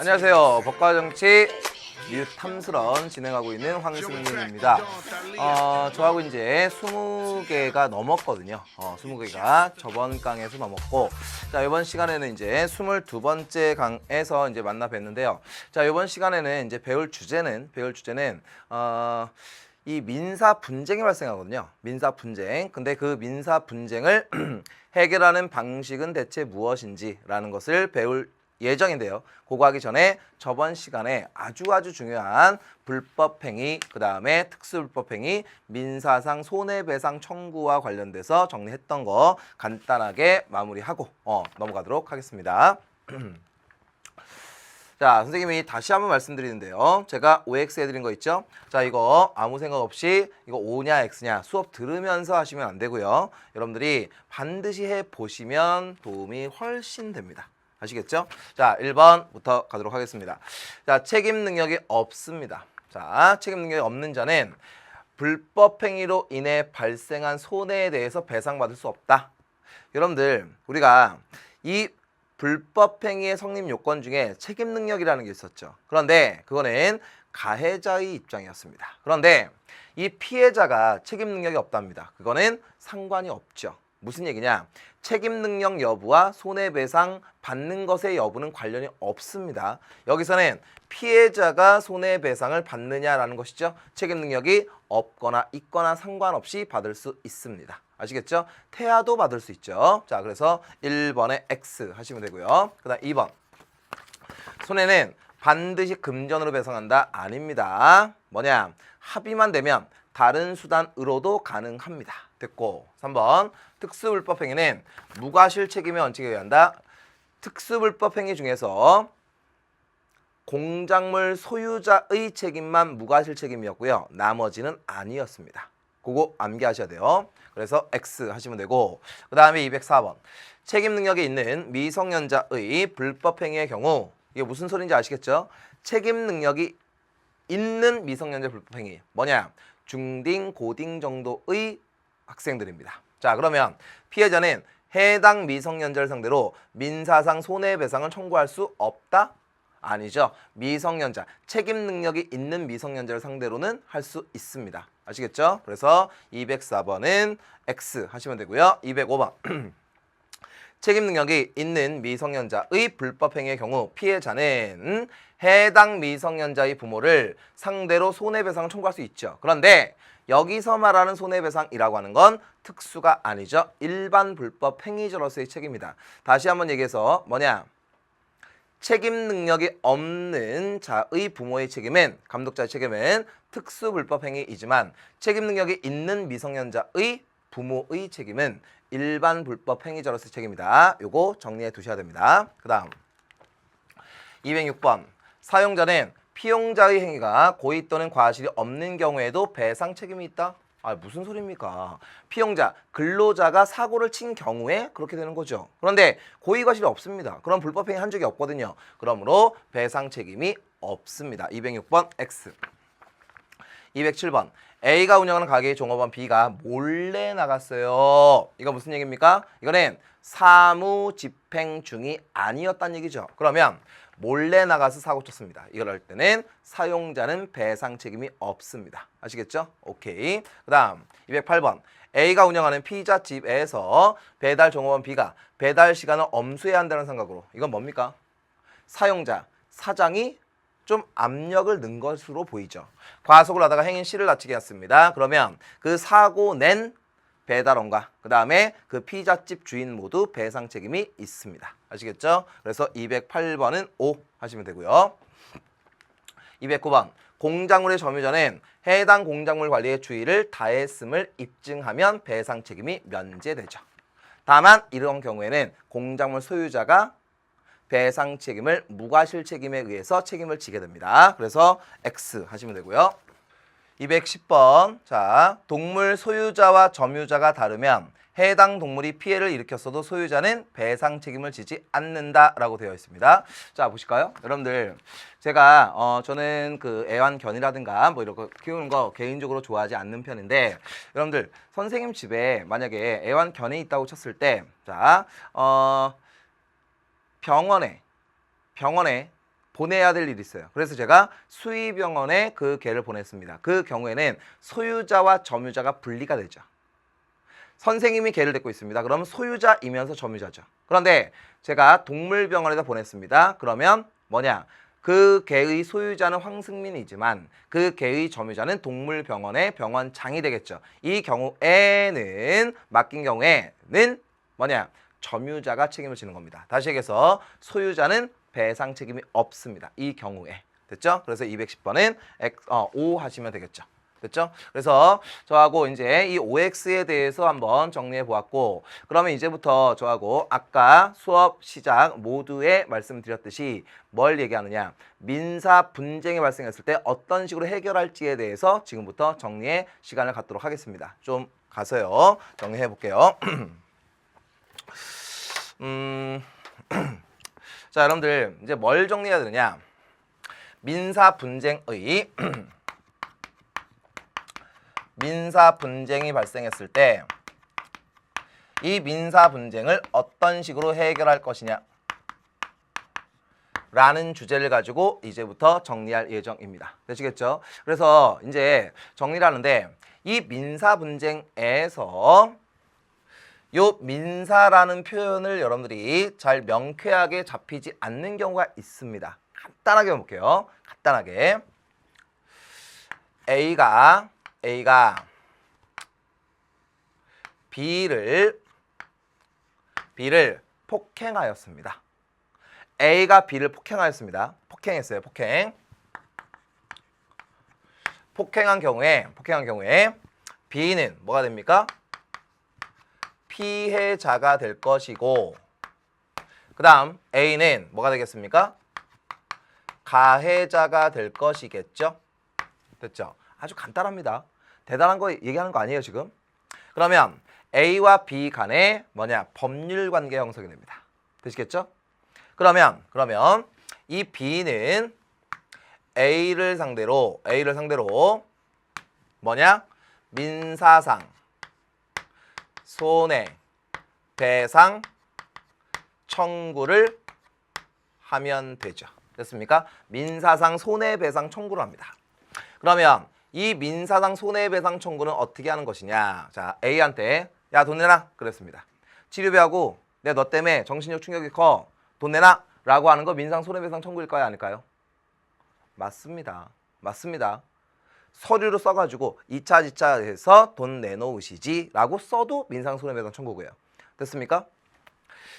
안녕하세요. 법과 정치 뉴탐스런 진행하고 있는 황승민입니다. 저하고 이제 20개가 넘었거든요. 20개가 저번 강에서 넘었고, 자, 이번 시간에는 이제 22번째 강에서 이제 만나 뵀는데요. 자, 이번 시간에는 이제 배울 주제는 이 민사 분쟁이 발생하거든요. 민사 분쟁. 근데 그 민사 분쟁을 해결하는 방식은 대체 무엇인지라는 것을 배울 예정인데요. 그거 하기 전에 저번 시간에 아주 중요한 불법행위, 그 다음에 특수불법행위, 민사상 손해배상 청구와 관련돼서 정리했던 거 간단하게 마무리하고 넘어가도록 하겠습니다. 자, 선생님이 다시 한번 말씀드리는데요. 제가 OX 해드린 거 있죠? 자, 이거 아무 생각 없이 이거 O냐 X냐 수업 들으면서 하시면 안 되고요. 여러분들이 반드시 해보시면 도움이 훨씬 됩니다. 아시겠죠? 자, 1번부터 가도록 하겠습니다. 자, 책임 능력이 없습니다. 자, 책임 능력이 없는 자는 불법행위로 인해 발생한 손해에 대해서 배상받을 수 없다. 여러분들, 우리가 이 불법행위의 성립 요건 중에 책임 능력이라는 게 있었죠. 그런데 그거는 가해자의 입장이었습니다. 그런데 이 피해자가 책임 능력이 없답니다. 그거는 상관이 없죠. 무슨 얘기냐? 책임 능력 여부와 손해배상 받는 것의 여부는 관련이 없습니다. 여기서는 피해자가 손해배상을 받느냐라는 것이죠. 책임 능력이 없거나 있거나 상관없이 받을 수 있습니다. 아시겠죠? 태아도 받을 수 있죠. 자, 그래서 1번에 X 하시면 되고요. 그 다음 2번. 손해는 반드시 금전으로 배상한다? 아닙니다. 뭐냐? 합의만 되면 다른 수단으로도 가능합니다. 됐고, 3번. 특수불법행위는 무과실책임의 원칙에 의한다. 특수불법행위 중에서 공작물 소유자의 책임만 무과실책임이었고요. 나머지는 아니었습니다. 그거 암기하셔야 돼요. 그래서 X 하시면 되고, 그 다음에 204번. 책임 능력이 있는 미성년자의 불법행위의 경우, 이게 무슨 소리인지 아시겠죠? 책임 능력이 있는 미성년자 불법행위. 뭐냐? 중딩, 고딩 정도의 학생들입니다. 자, 그러면 피해자는 해당 미성년자를 상대로 민사상 손해배상을 청구할 수 없다? 아니죠. 미성년자, 책임 능력이 있는 미성년자를 상대로는 할 수 있습니다. 아시겠죠? 그래서 204번은 X 하시면 되고요. 205번. 책임 능력이 있는 미성년자의 불법행위의 경우 피해자는 해당 미성년자의 부모를 상대로 손해배상을 청구할 수 있죠. 그런데 여기서 말하는 손해배상이라고 하는 건 특수가 아니죠. 일반 불법행위자로서의 책임이다. 다시 한번 얘기해서 뭐냐? 책임 능력이 없는 자의 부모의 책임은, 감독자의 책임은 특수불법행위이지만 책임 능력이 있는 미성년자의 부모의 책임은 일반 불법행위자로서의 책임이다. 요거 정리해 두셔야 됩니다. 그 다음 206번. 사용자는 피용자의 행위가 고의 또는 과실이 없는 경우에도 배상 책임이 있다? 무슨 소리입니까? 피용자, 근로자가 사고를 친 경우에 그렇게 되는 거죠. 그런데 고의 과실이 없습니다. 그럼 불법행위 한 적이 없거든요. 그러므로 배상 책임이 없습니다. 206번 X. 207번. A가 운영하는 가게의 종업원 B가 몰래 나갔어요. 이거 무슨 얘기입니까? 이거는 사무 집행 중이 아니었다는 얘기죠. 그러면 몰래 나가서 사고 쳤습니다. 이걸 할 때는 사용자는 배상 책임이 없습니다. 아시겠죠? 오케이. 그 다음 208번. A가 운영하는 피자집에서 배달 종업원 B가 배달 시간을 엄수해야 한다는 생각으로, 이건 뭡니까? 사용자, 사장이 좀 압력을 넣은 것으로 보이죠. 과속을 하다가 행인 C를 다치게 했습니다. 그러면 그 사고 낸 배달원과 그 다음에 그 피자집 주인 모두 배상 책임이 있습니다. 아시겠죠? 그래서 208번은 O 하시면 되고요. 209번. 공작물의 점유자는 해당 공작물 관리의 주의를 다했음을 입증하면 배상 책임이 면제되죠. 다만 이런 경우에는 공작물 소유자가 배상 책임을 무과실 책임에 의해서 책임을 지게 됩니다. 그래서 X 하시면 되고요. 210번. 자, 동물 소유자와 점유자가 다르면 해당 동물이 피해를 일으켰어도 소유자는 배상 책임을 지지 않는다라고 되어 있습니다. 자, 보실까요? 여러분들, 제가 저는 그 애완견이라든가 뭐 이런 거 키우는 거 개인적으로 좋아하지 않는 편인데, 여러분들 선생님 집에 만약에 애완견이 있다고 쳤을 때, 자, 병원에 보내야 될 일이 있어요. 그래서 제가 수의병원에 그 개를 보냈습니다. 그 경우에는 소유자와 점유자가 분리가 되죠. 선생님이 개를 데리고 있습니다. 그럼 소유자이면서 점유자죠. 그런데 제가 동물병원에다 보냈습니다. 그러면 뭐냐? 그 개의 소유자는 황승민이지만 그 개의 점유자는 동물병원의 병원장이 되겠죠. 이 경우에는 맡긴 경우에는 뭐냐? 점유자가 책임을 지는 겁니다. 다시 얘기해서 소유자는 배상 책임이 없습니다. 이 경우에. 됐죠? 그래서 210번은 O 하시면 되겠죠. 됐죠? 그래서 저하고 이제 이 OX에 대해서 한번 정리해 보았고, 그러면 이제부터 저하고 아까 수업 시작 모두에 말씀드렸듯이 뭘 얘기하느냐? 민사 분쟁이 발생했을 때 어떤 식으로 해결할지에 대해서 지금부터 정리의 시간을 갖도록 하겠습니다. 좀 가서요. 정리해 볼게요. 자, 여러분들 이제 뭘 정리해야 되느냐? 민사 분쟁의 민사 분쟁이 발생했을 때 이 민사 분쟁을 어떤 식으로 해결할 것이냐 라는 주제를 가지고 이제부터 정리할 예정입니다. 되시겠죠? 그래서 이제 정리를 하는데 이 민사 분쟁에서 요 민사라는 표현을 여러분들이 잘 명쾌하게 잡히지 않는 경우가 있습니다. 간단하게 볼게요. 간단하게 A가 B를 폭행하였습니다. A가 B를 폭행하였습니다. 폭행했어요. 폭행한 경우에 B는 뭐가 됩니까? 피해자가 될 것이고, 그 다음 A는 뭐가 되겠습니까? 가해자가 될 것이겠죠? 됐죠? 아주 간단합니다. 대단한 거 얘기하는 거 아니에요, 지금? 그러면 A와 B 간에 뭐냐? 법률 관계 형성이 됩니다. 되시겠죠? 그러면 이 B는 A를 상대로 뭐냐? 민사상 손해배상 청구를 하면 되죠. 됐습니까? 민사상 손해배상 청구를 합니다. 그러면 이 민사상 손해배상 청구는 어떻게 하는 것이냐? 자, A한테 야, 돈 내놔 그랬습니다. 치료비하고 내 너 때문에 정신적 충격이 커, 돈 내놔 라고 하는 거 민사상 손해배상 청구일까요? 아닐까요? 맞습니다. 서류로 써가지고 2차 지차해서 돈 내놓으시지 라고 써도 민사상 손해배상 청구고요. 됐습니까?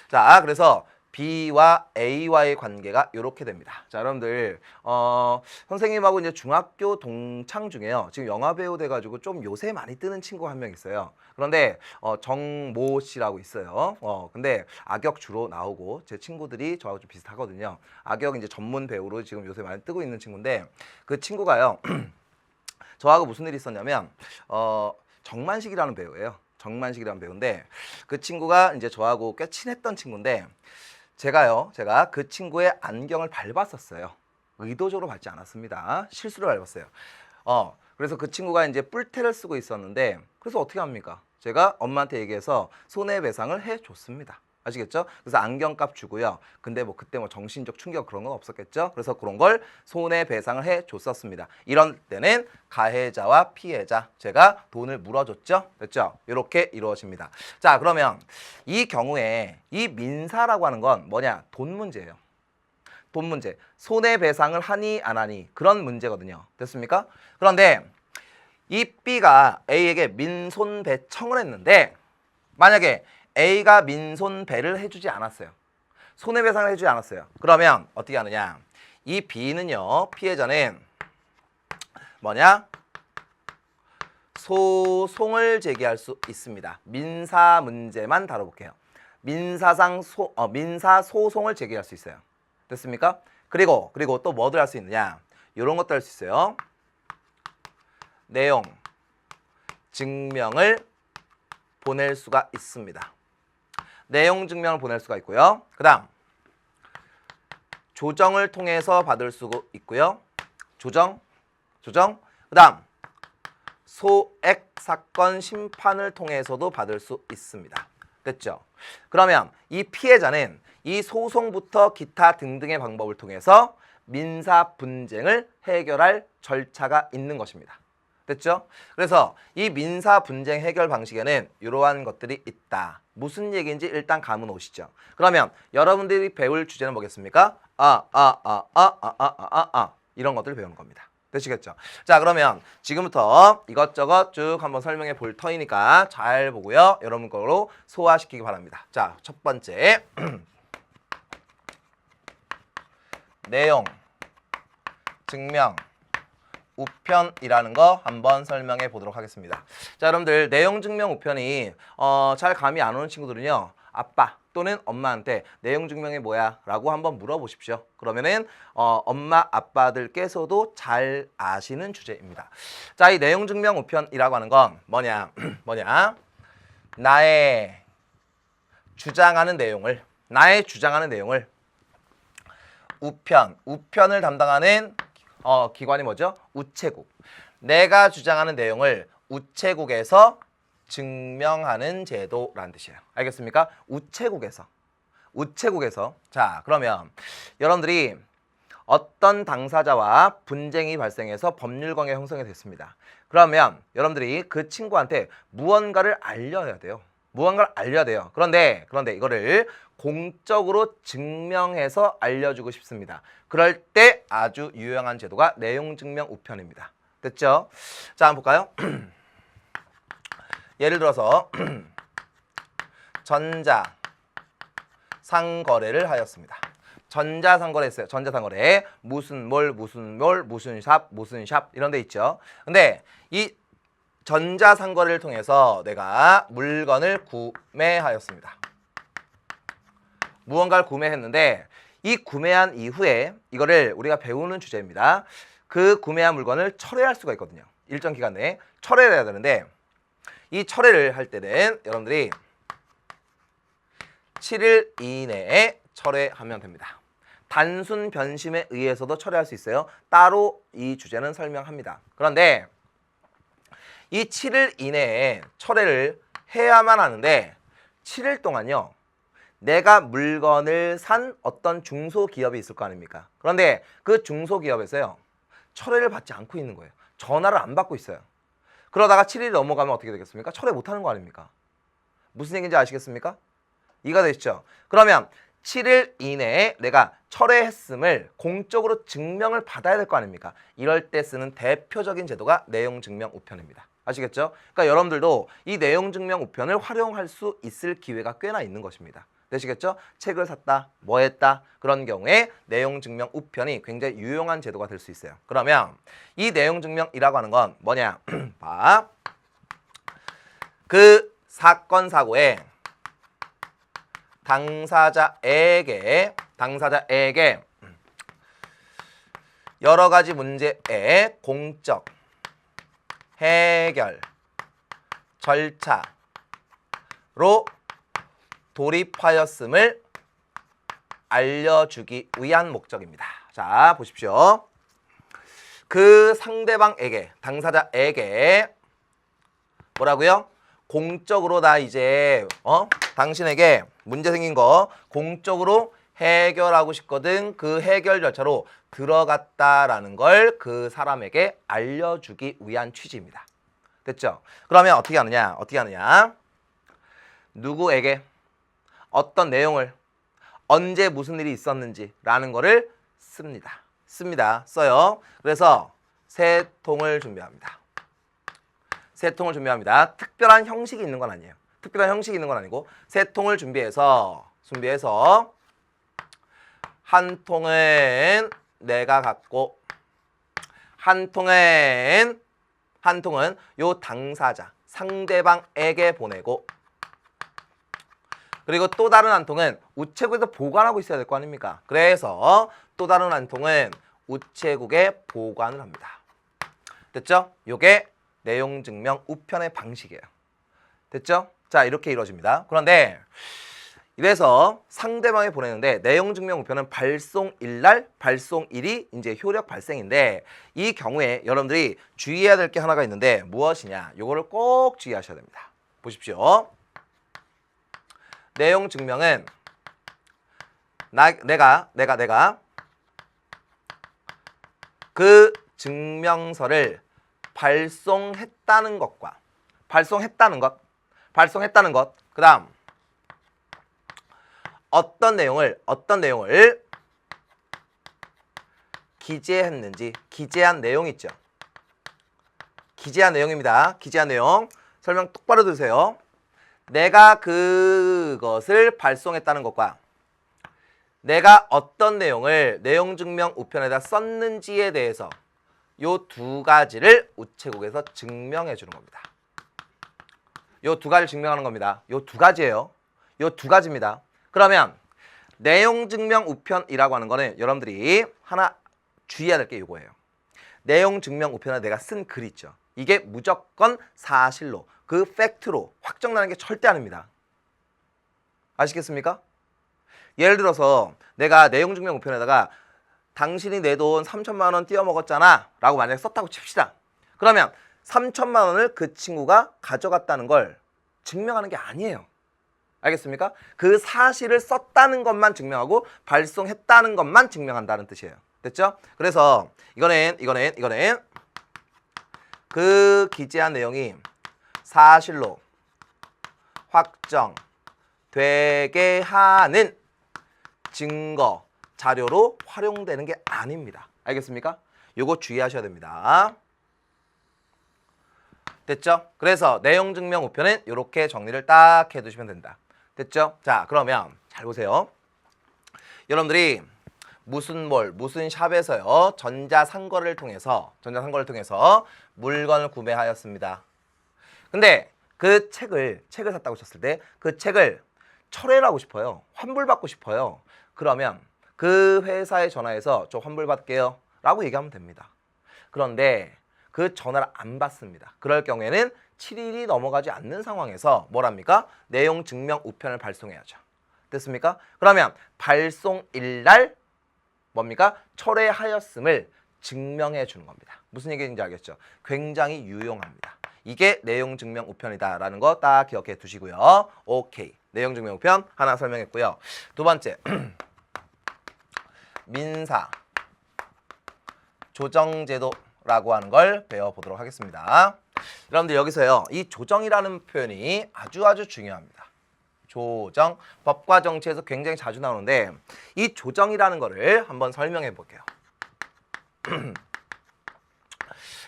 자, 그래서 B와 A와의 관계가 이렇게 됩니다. 자, 여러분들 선생님하고 이제 중학교 동창 중에요. 지금 영화배우 돼가지고 좀 요새 많이 뜨는 친구가 한 명 있어요. 그런데 정모 씨라고 있어요. 근데 악역 주로 나오고 제 친구들이 저하고 좀 비슷하거든요. 악역 이제 전문 배우로 지금 요새 많이 뜨고 있는 친구인데 그 친구가요. 저하고 무슨 일이 있었냐면 정만식이라는 배우예요. 정만식이라는 배우인데 그 친구가 이제 저하고 꽤 친했던 친구인데 제가 그 친구의 안경을 밟았었어요. 의도적으로 밟지 않았습니다. 실수로 밟았어요. 그래서 그 친구가 이제 뿔테를 쓰고 있었는데 그래서 어떻게 합니까? 제가 엄마한테 얘기해서 손해배상을 해줬습니다. 아시겠죠? 그래서 안경값 주고요. 근데 뭐 그때 뭐 정신적 충격 그런 건 없었겠죠? 그래서 그런 걸 손해배상을 해줬었습니다. 이런 때는 가해자와 피해자, 제가 돈을 물어줬죠? 됐죠? 이렇게 이루어집니다. 자, 그러면 이 경우에 이 민사라고 하는 건 뭐냐? 돈 문제예요. 돈 문제. 손해배상을 하니 안 하니 그런 문제거든요. 됐습니까? 그런데 이 B가 A에게 민손배청을 했는데 만약에 A가 민손배를 해주지 않았어요. 손해배상을 해주지 않았어요. 그러면 어떻게 하느냐? 이 B는요, 피해자는 뭐냐? 소송을 제기할 수 있습니다. 민사 문제만 다뤄볼게요. 민사 소송을 제기할 수 있어요. 됐습니까? 그리고 또 뭐들 할 수 있느냐? 이런 것도 할 수 있어요. 내용 증명을 보낼 수가 있습니다. 내용 증명을 보낼 수가 있고요. 그 다음 조정을 통해서 받을 수 있고요. 조정. 그 다음 소액 사건 심판을 통해서도 받을 수 있습니다. 됐죠? 그러면 이 피해자는 이 소송부터 기타 등등의 방법을 통해서 민사 분쟁을 해결할 절차가 있는 것입니다. 됐죠? 그래서 이 민사 분쟁 해결 방식에는 이러한 것들이 있다. 무슨 얘기인지 일단 감은 오시죠. 그러면 여러분들이 배울 주제는 뭐겠습니까? 이런 것들을 배우는 겁니다. 되시겠죠? 자, 그러면 지금부터 이것저것 쭉 한번 설명해 볼 터이니까 잘 보고요. 여러분 거로 소화시키기 바랍니다. 자, 첫 번째 내용, 증명, 우편이라는 거 한번 설명해 보도록 하겠습니다. 자, 여러분들 내용, 증명, 우편이 잘 감이 안 오는 친구들은요. 아빠 또는 엄마한테 내용 증명이 뭐야? 라고 한번 물어보십시오. 그러면은 엄마, 아빠들께서도 잘 아시는 주제입니다. 자, 이 내용 증명 우편이라고 하는 건 뭐냐? 나의 주장하는 내용을 우편을 담당하는 기관이 뭐죠? 우체국. 내가 주장하는 내용을 우체국에서 증명하는 제도라는 뜻이에요. 알겠습니까? 우체국에서. 자, 그러면 여러분들이 어떤 당사자와 분쟁이 발생해서 법률관계가 형성이 됐습니다. 그러면 여러분들이 그 친구한테 무언가를 알려야 돼요. 그런데 이거를 공적으로 증명해서 알려주고 싶습니다. 그럴 때 아주 유용한 제도가 내용증명 우편입니다. 됐죠? 자, 한번 볼까요? 예를 들어서 전자상거래를 하였습니다. 전자상거래 했어요. 전자상거래. 무슨 샵 이런 데 있죠. 근데 이 전자상거래를 통해서 내가 물건을 구매하였습니다. 무언가를 구매했는데 이 구매한 이후에 이거를 우리가 배우는 주제입니다. 그 구매한 물건을 철회할 수가 있거든요. 일정 기간 내에 철회를 해야 되는데 이 철회를 할 때는 여러분들이 7일 이내에 철회하면 됩니다. 단순 변심에 의해서도 철회할 수 있어요. 따로 이 주제는 설명합니다. 그런데 이 7일 이내에 철회를 해야만 하는데 7일 동안요. 내가 물건을 산 어떤 중소기업이 있을 거 아닙니까? 그런데 그 중소기업에서요. 철회를 받지 않고 있는 거예요. 전화를 안 받고 있어요. 그러다가 7일이 넘어가면 어떻게 되겠습니까? 철회 못하는 거 아닙니까? 무슨 얘기인지 아시겠습니까? 이해가 되시죠? 그러면 7일 이내에 내가 철회했음을 공적으로 증명을 받아야 될 거 아닙니까? 이럴 때 쓰는 대표적인 제도가 내용증명 우편입니다. 아시겠죠? 그러니까 여러분들도 이 내용증명 우편을 활용할 수 있을 기회가 꽤나 있는 것입니다. 되시겠죠? 책을 샀다, 뭐 했다 그런 경우에 내용증명 우편이 굉장히 유용한 제도가 될 수 있어요. 그러면 이 내용증명이라고 하는 건 뭐냐? 봐. 그 사건 사고에 당사자에게 여러 가지 문제의 공적 해결 절차로 돌입하였음을 알려주기 위한 목적입니다. 자, 보십시오. 그 상대방에게, 당사자에게 뭐라고요? 공적으로 나 이제 당신에게 문제 생긴 거 공적으로 해결하고 싶거든. 그 해결 절차로 들어갔다라는 걸 그 사람에게 알려주기 위한 취지입니다. 됐죠? 그러면 어떻게 하느냐? 누구에게 어떤 내용을 언제 무슨 일이 있었는지 라는 거를 써요. 그래서 세 통을 준비합니다. 특별한 형식이 있는 건 아니에요. 세 통을 준비해서 한 통은 내가 갖고 한 통은 요 당사자 상대방에게 보내고 그리고 또 다른 한 통은 우체국에서 보관하고 있어야 될 거 아닙니까? 그래서 또 다른 한 통은 우체국에 보관을 합니다. 됐죠? 요게 내용증명 우편의 방식이에요. 됐죠? 자, 이렇게 이루어집니다. 그런데 이래서 상대방에 보내는데 내용증명 우편은 발송일날 발송일이 이제 효력 발생인데 이 경우에 여러분들이 주의해야 될 게 하나가 있는데 무엇이냐? 요거를 꼭 주의하셔야 됩니다. 보십시오. 내용증명은 내가 그 증명서를 발송했다는 것과 발송했다는 것 그다음 어떤 내용을 기재했는지 기재한 내용 있죠. 기재한 내용입니다. 기재한 내용 설명 똑바로 들으세요. 내가 그것을 발송했다는 것과 내가 어떤 내용을 내용증명 우편에다 썼는지에 대해서 요 두 가지를 우체국에서 증명해 주는 겁니다. 요 두 가지를 증명하는 겁니다. 요 두 가지예요. 요 두 가지입니다. 그러면 내용증명 우편이라고 하는 거는 여러분들이 하나 주의해야 될 게 이거예요. 내용증명 우편에 내가 쓴 글 있죠. 이게 무조건 사실로 그 팩트로 확정나는 게 절대 아닙니다. 아시겠습니까? 예를 들어서 내가 내용증명 우편에다가 당신이 내 돈 3천만 원 띄어먹었잖아 라고 만약에 썼다고 칩시다. 그러면 3천만 원을 그 친구가 가져갔다는 걸 증명하는 게 아니에요. 알겠습니까? 그 사실을 썼다는 것만 증명하고 발송했다는 것만 증명한다는 뜻이에요. 됐죠? 그래서 이거는 그 기재한 내용이 사실로 확정되게 하는 증거, 자료로 활용되는 게 아닙니다. 알겠습니까? 요거 주의하셔야 됩니다. 됐죠? 그래서 내용증명 우편은 이렇게 정리를 딱 해두시면 된다. 됐죠? 자, 그러면 잘 보세요. 여러분들이 무슨 샵에서요 전자상거래를 통해서 물건을 구매하였습니다. 근데 그 책을 샀다고 쳤을 때 그 책을 철회를 하고 싶어요. 환불받고 싶어요. 그러면 그 회사에 전화해서 저 환불받게요 라고 얘기하면 됩니다. 그런데 그 전화를 안 받습니다. 그럴 경우에는 7일이 넘어가지 않는 상황에서 뭐랍니까? 내용 증명 우편을 발송해야죠. 됐습니까? 그러면 발송일날 뭡니까? 철회하였음을 증명해 주는 겁니다. 무슨 얘기인지 알겠죠? 굉장히 유용합니다. 이게 내용 증명 우편이다 라는 거 딱 기억해 두시고요. 오케이. 내용 증명 우편 하나 설명했고요. 두 번째 민사 조정제도라고 하는 걸 배워보도록 하겠습니다. 여러분들 여기서요 이 조정이라는 표현이 아주 중요합니다. 조정, 법과 정치에서 굉장히 자주 나오는데 이 조정이라는 거를 한번 설명해 볼게요.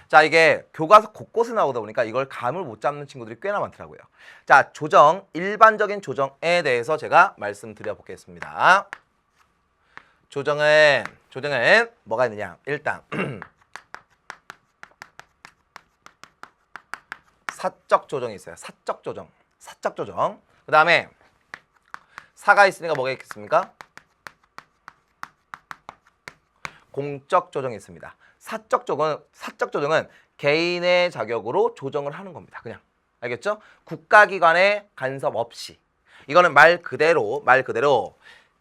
자, 이게 교과서 곳곳에 나오다 보니까 이걸 감을 못 잡는 친구들이 꽤나 많더라고요. 자, 조정, 일반적인 조정에 대해서 제가 말씀드려 보겠습니다. 조정은 뭐가 있느냐? 일단 사적 조정이 있어요. 사적 조정. 그 다음에 사가 있으니까 뭐가 있겠습니까? 공적 조정이 있습니다. 사적 조정은 개인의 자격으로 조정을 하는 겁니다. 그냥 알겠죠? 국가기관의 간섭 없이 이거는 말 그대로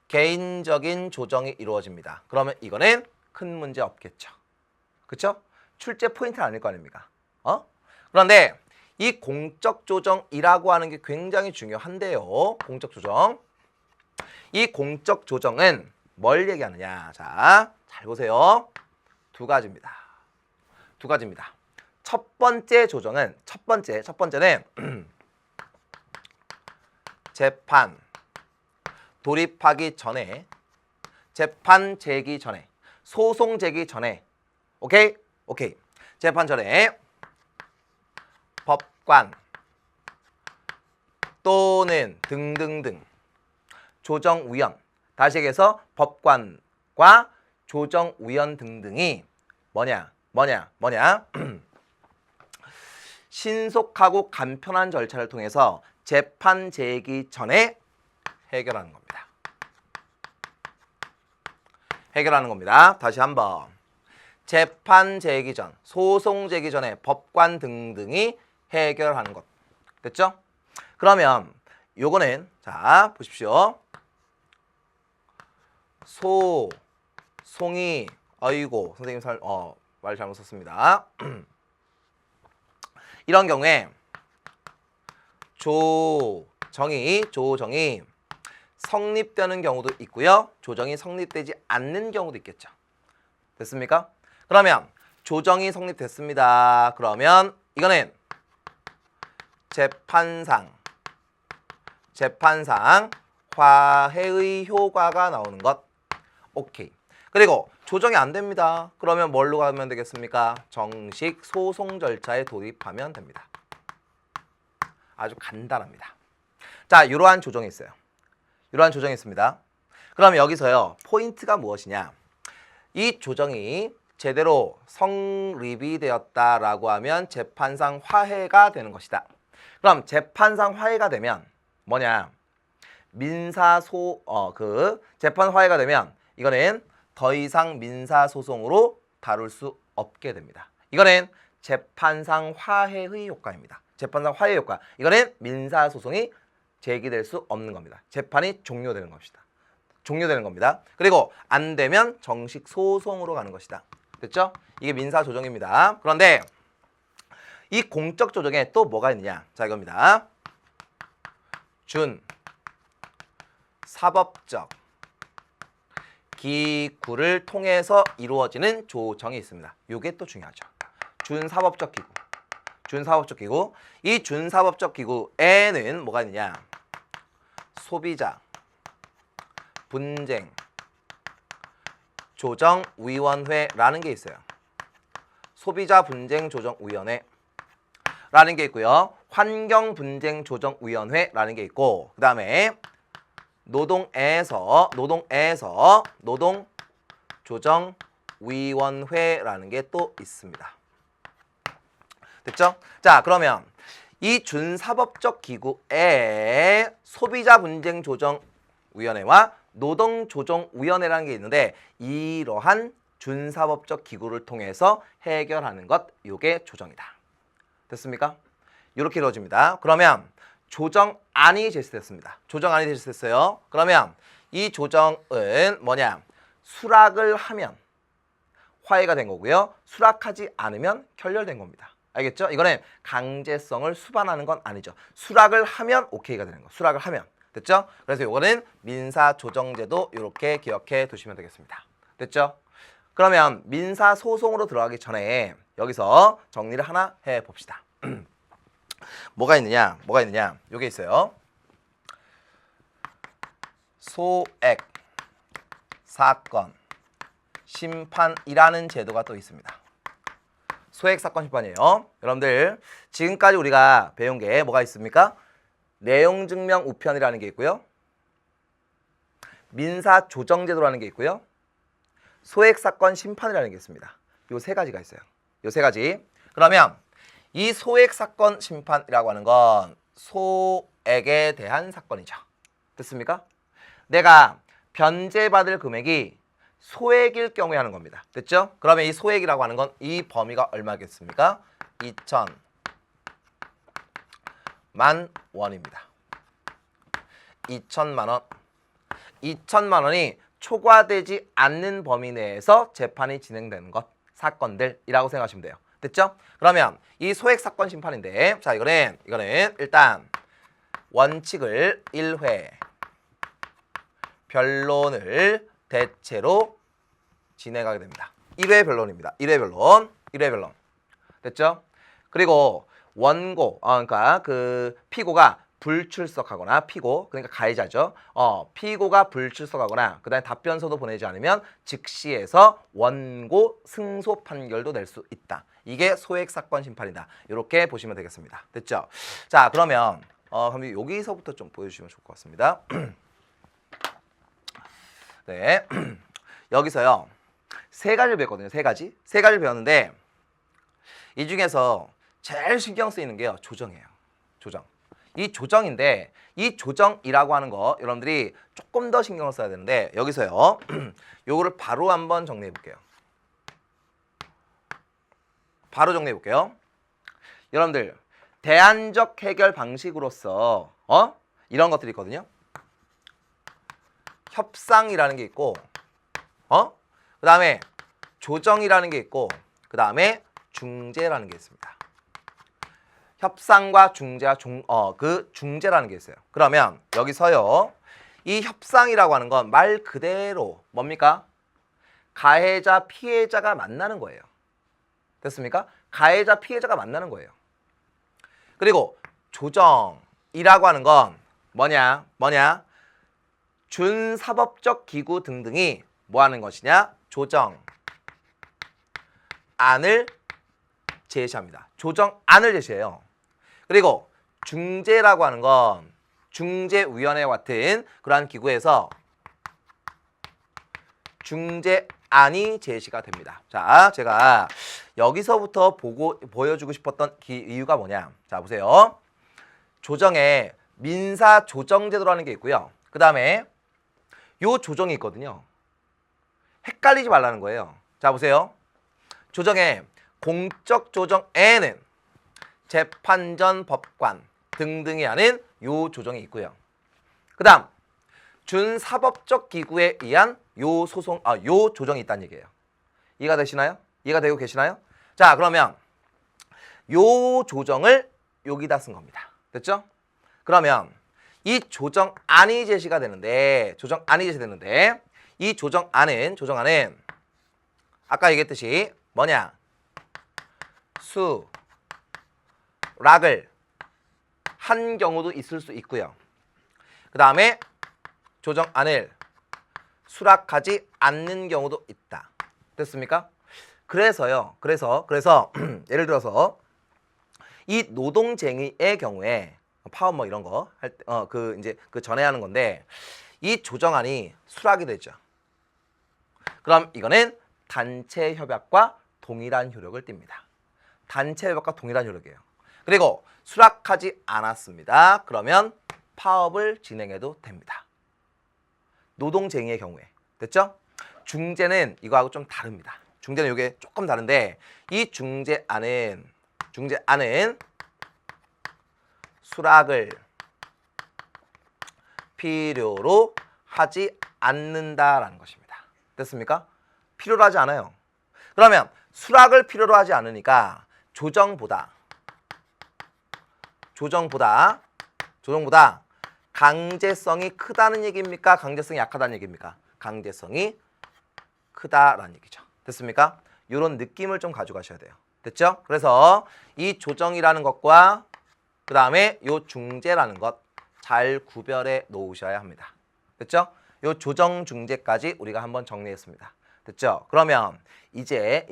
개인적인 조정이 이루어집니다. 그러면 이거는 큰 문제 없겠죠. 그렇죠? 출제 포인트는 아닐 거 아닙니까? 그런데 이 공적 조정이라고 하는 게 굉장히 중요한데요. 공적 조정. 이 공적 조정은 뭘 얘기하느냐? 자, 잘 보세요. 두 가지입니다. 첫 번째는 재판 돌입하기 전에, 재판 제기 전에, 소송 제기 전에, 오케이. 재판 전에 법관 또는 등등등 조정위원, 다시 얘기해서 법관과 조정위원 등등이 뭐냐 신속하고 간편한 절차를 통해서 재판 제기 전에 해결하는 겁니다. 다시 한번. 재판 제기 전, 소송 제기 전에 법관 등등이 해결하는 것. 됐죠? 그러면 요거는 자, 보십시오. 소송이 아이고, 선생님 말 잘못 썼습니다. 이런 경우에 조정이 성립되는 경우도 있고요. 조정이 성립되지 않는 경우도 있겠죠. 됐습니까? 그러면 조정이 성립됐습니다. 그러면 이거는 재판상 화해의 효과가 나오는 것. 오케이. 그리고 조정이 안 됩니다. 그러면 뭘로 가면 되겠습니까? 정식 소송 절차에 돌입하면 됩니다. 아주 간단합니다. 자, 이러한 조정이 있어요. 이러한 조정이 있습니다. 그럼 여기서요, 포인트가 무엇이냐? 이 조정이 제대로 성립이 되었다라고 하면 재판상 화해가 되는 것이다. 그럼 재판상 화해가 되면 뭐냐? 재판 화해가 되면 이거는 더 이상 민사소송으로 다룰 수 없게 됩니다. 이거는 재판상 화해의 효과입니다. 재판상 화해 효과. 이거는 민사소송이 제기될 수 없는 겁니다. 재판이 종료되는 것이다. 종료되는 겁니다. 그리고 안 되면 정식 소송으로 가는 것이다. 됐죠? 이게 민사조정입니다. 그런데 이 공적 조정에 또 뭐가 있느냐? 자, 이겁니다. 사법적 기구를 통해서 이루어지는 조정이 있습니다. 이게 또 중요하죠. 준사법적 기구. 이 준사법적 기구에는 뭐가 있느냐? 소비자 분쟁 조정위원회라는 게 있어요. 소비자 분쟁 조정위원회라는 게 있고요. 환경 분쟁 조정위원회라는 게 있고, 그 다음에 노동조정위원회라는 게 또 있습니다. 됐죠? 자, 그러면 이 준사법적 기구에 소비자 분쟁 조정위원회와 노동조정위원회라는 게 있는데, 이러한 준사법적 기구를 통해서 해결하는 것, 요게 조정이다. 됐습니까? 이렇게 이루어집니다. 그러면 조정안이 제시됐습니다. 조정안이 제시됐어요. 그러면 이 조정은 뭐냐? 수락을 하면 화해가 된 거고요. 수락하지 않으면 결렬된 겁니다. 알겠죠? 이거는 강제성을 수반하는 건 아니죠. 수락을 하면 오케이가 되는 거. 수락을 하면. 됐죠? 그래서 이거는 민사조정제도 이렇게 기억해 두시면 되겠습니다. 됐죠? 그러면 민사소송으로 들어가기 전에 여기서 정리를 하나 해봅시다. 뭐가 있느냐? 요게 있어요. 소액 사건 심판이라는 제도가 또 있습니다. 소액 사건 심판이에요. 여러분들 지금까지 우리가 배운 게 뭐가 있습니까? 내용 증명 우편이라는 게 있고요. 민사 조정제도라는 게 있고요. 소액 사건 심판이라는 게 있습니다. 요 세 가지가 있어요. 요 세 가지. 그러면 이 소액 사건 심판이라고 하는 건 소액에 대한 사건이죠. 됐습니까? 내가 변제받을 금액이 소액일 경우에 하는 겁니다. 됐죠? 그러면 이 소액이라고 하는 건 이 범위가 얼마겠습니까? 2천만 원입니다. 2천만 원. 2천만 원이 초과되지 않는 범위 내에서 재판이 진행되는 것, 사건들이라고 생각하시면 돼요. 됐죠? 그러면 이 소액 사건 심판인데, 자, 이거는 일단 원칙을 1회, 변론을 대체로 진행하게 됩니다. 1회 변론입니다. 1회 변론. 됐죠? 그리고 원고, 그러니까 그 피고가 불출석하거나 그러니까 가해자죠. 피고가 불출석하거나 그다음에 답변서도 보내지 않으면 즉시해서 원고 승소 판결도 낼 수 있다. 이게 소액 사건 심판이다. 이렇게 보시면 되겠습니다. 됐죠? 자, 그러면 여기서부터 좀 보여주시면 좋을 것 같습니다. 네, 여기서요 세 가지를 배웠거든요. 세 가지를 배웠는데 이 중에서 제일 신경 쓰이는 게요 조정이에요. 조정. 이 조정인데 이 조정이라고 하는 거 여러분들이 조금 더 신경을 써야 되는데, 여기서요 요거를 바로 한번 정리해 볼게요. 여러분들 대안적 해결 방식으로서 이런 것들이 있거든요. 협상이라는 게 있고, 그 다음에 조정이라는 게 있고, 그 다음에 중재라는 게 있습니다. 협상과 중재와 중재라는 게 있어요. 그러면 여기서요 이 협상이라고 하는 건 말 그대로 뭡니까? 가해자, 피해자가 만나는 거예요. 됐습니까? 가해자, 피해자가 만나는 거예요. 그리고 조정이라고 하는 건 뭐냐? 준사법적 기구 등등이 뭐 하는 것이냐? 조정안을 제시합니다. 조정안을 제시해요. 그리고 중재라고 하는 건 중재위원회와 같은 그러한 기구에서 중재안이 제시가 됩니다. 자, 제가 여기서부터 보여주고 싶었던 이유가 뭐냐? 자, 보세요. 조정에 민사조정제도라는 게 있고요. 그 다음에 요 조정이 있거든요. 헷갈리지 말라는 거예요. 자, 보세요. 조정에 공적조정에는 재판전 법관 등등이 하는 요 조정이 있고요. 그 다음 준사법적 기구에 의한 요 조정이 있다는 얘기예요. 이해가 되시나요? 이해가 되고 계시나요? 자, 그러면 요 조정을 여기다 쓴 겁니다. 됐죠? 그러면 이 조정안이 제시가 되는데 이 조정안은 아까 얘기했듯이 뭐냐? 수락을 한 경우도 있을 수 있고요. 그 다음에 조정안을 수락하지 않는 경우도 있다. 됐습니까? 그래서 예를 들어서 이 노동쟁의의 경우에 파업 뭐 이런 거 할 때 그 전에 하는 건데 이 조정안이 수락이 되죠. 그럼 이거는 단체 협약과 동일한 효력을 띱니다. 단체 협약과 동일한 효력이에요. 그리고 수락하지 않았습니다. 그러면 파업을 진행해도 됩니다. 노동쟁의의 경우에. 됐죠? 중재는 이거하고 좀 다릅니다. 중재는 이게 조금 다른데 이 중재안은 수락을 필요로 하지 않는다라는 것입니다. 됐습니까? 필요로 하지 않아요. 그러면 수락을 필요로 하지 않으니까 조정보다 강제성이 크다는 얘기입니까? 강제성이 약하다는 얘기입니까? 강제성이 크다라는 얘기죠. 됐습니까? 이런 느낌을 좀 가져가셔야 돼요. 됐죠? 그래서 이 조정이라는 것과 그 다음에 요 중재라는 것 잘 구별해 놓으셔야 합니다. 됐죠? 요 조정 중재까지 우리가 한번 정리했습니다. 됐죠? 그러면 이제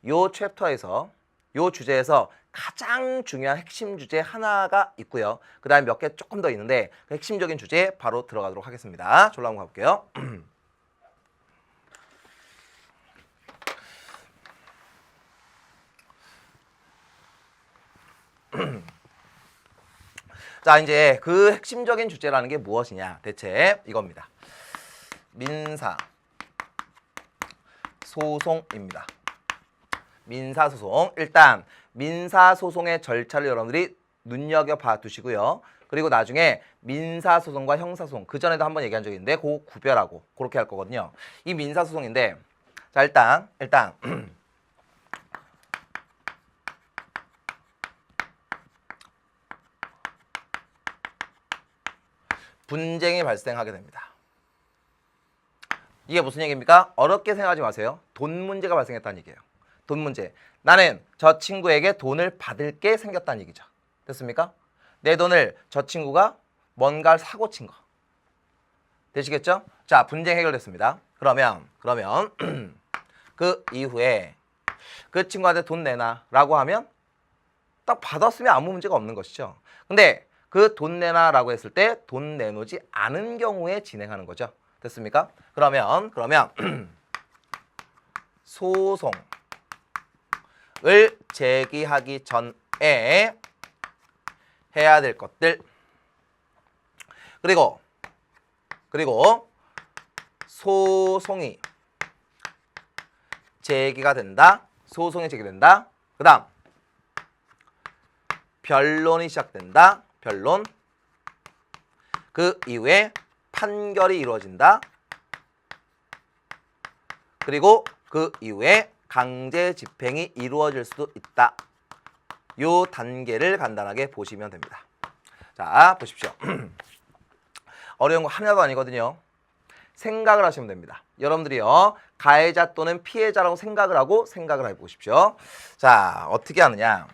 요 챕터에서 요 주제에서 가장 중요한 핵심 주제 하나가 있고요. 그 다음에 몇 개 조금 더 있는데 그 핵심적인 주제에 바로 들어가도록 하겠습니다. 졸라 한번 가볼게요. 자, 이제 그 핵심적인 주제라는 게 무엇이냐? 대체 이겁니다. 민사소송입니다. 민사소송. 일단 민사소송의 절차를 여러분들이 눈여겨봐 두시고요. 그리고 나중에 민사소송과 형사소송, 그전에도 한번 얘기한 적이 있는데 그거 구별하고 그렇게 할 거거든요. 이 민사소송인데 자, 일단 분쟁이 발생하게 됩니다. 이게 무슨 얘기입니까? 어렵게 생각하지 마세요. 돈 문제가 발생했다는 얘기예요. 돈 문제. 나는 저 친구에게 돈을 받을 게 생겼다는 얘기죠. 됐습니까? 내 돈을 저 친구가 뭔가를 사고 친 거. 되시겠죠? 자, 분쟁 해결됐습니다. 그러면 그 이후에 그 친구한테 돈 내놔 라고 하면 딱 받았으면 아무 문제가 없는 것이죠. 근데 그 돈 내놔라고 했을 때 돈 내놓지 않은 경우에 진행하는 거죠. 됐습니까? 그러면 소송을 제기하기 전에 해야 될 것들 그리고 소송이 제기가 된다. 그 다음 변론이 시작된다. 변론. 그 이후에 판결이 이루어진다. 그리고 그 이후에 강제 집행이 이루어질 수도 있다. 요 단계를 간단하게 보시면 됩니다. 자, 보십시오. 어려운 거 하나도 아니거든요. 생각을 하시면 됩니다. 여러분들이요 가해자 또는 피해자라고 생각을 해보십시오. 자, 어떻게 하느냐?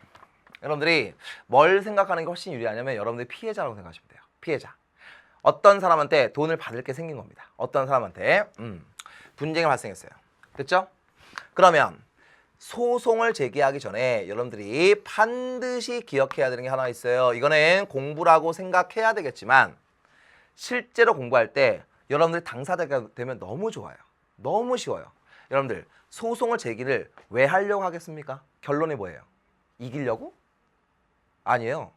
여러분들이 뭘 생각하는 게 훨씬 유리하냐면 여러분들이 피해자라고 생각하시면 돼요. 피해자. 어떤 사람한테 돈을 받을 게 생긴 겁니다. 어떤 사람한테 분쟁이 발생했어요. 됐죠? 그러면 소송을 제기하기 전에 여러분들이 반드시 기억해야 되는 게 하나 있어요. 이거는 공부라고 생각해야 되겠지만 실제로 공부할 때 여러분들이 당사자가 되면 너무 좋아요. 너무 쉬워요. 여러분들 소송을 제기를 왜 하려고 하겠습니까? 결론이 뭐예요? 이기려고? 아니에요.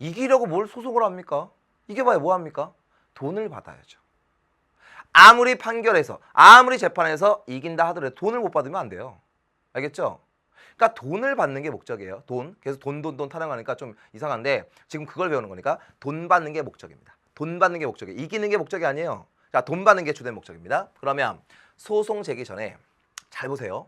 이기려고 뭘 소송을 합니까? 이겨봐야 뭐합니까? 돈을 받아야죠. 아무리 판결에서 아무리 재판에서 이긴다 하더라도 돈을 못 받으면 안 돼요. 알겠죠? 그러니까 돈을 받는 게 목적이에요. 돈. 그래서 돈 타령하니까 좀 이상한데 지금 그걸 배우는 거니까 돈 받는 게 목적입니다. 돈 받는 게 목적이에요. 이기는 게 목적이 아니에요. 자, 돈 받는 게 주된 목적입니다. 그러면 소송 제기 전에 잘 보세요.